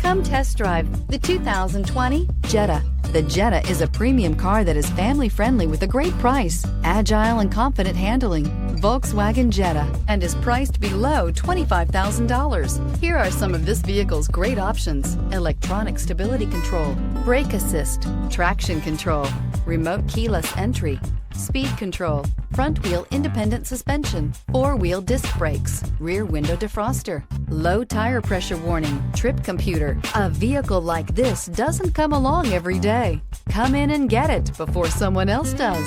Come test drive the 2020 Jetta. The Jetta is a premium car that is family-friendly with a great price, agile and confident handling. Volkswagen Jetta, and is priced below $25,000. Here are some of this vehicle's great options: electronic stability control, brake assist, traction control, remote keyless entry, speed control, front wheel independent suspension, four-wheel disc brakes, rear window defroster, low tire pressure warning, trip computer. A vehicle like this doesn't come along every day. Come in and get it before someone else does.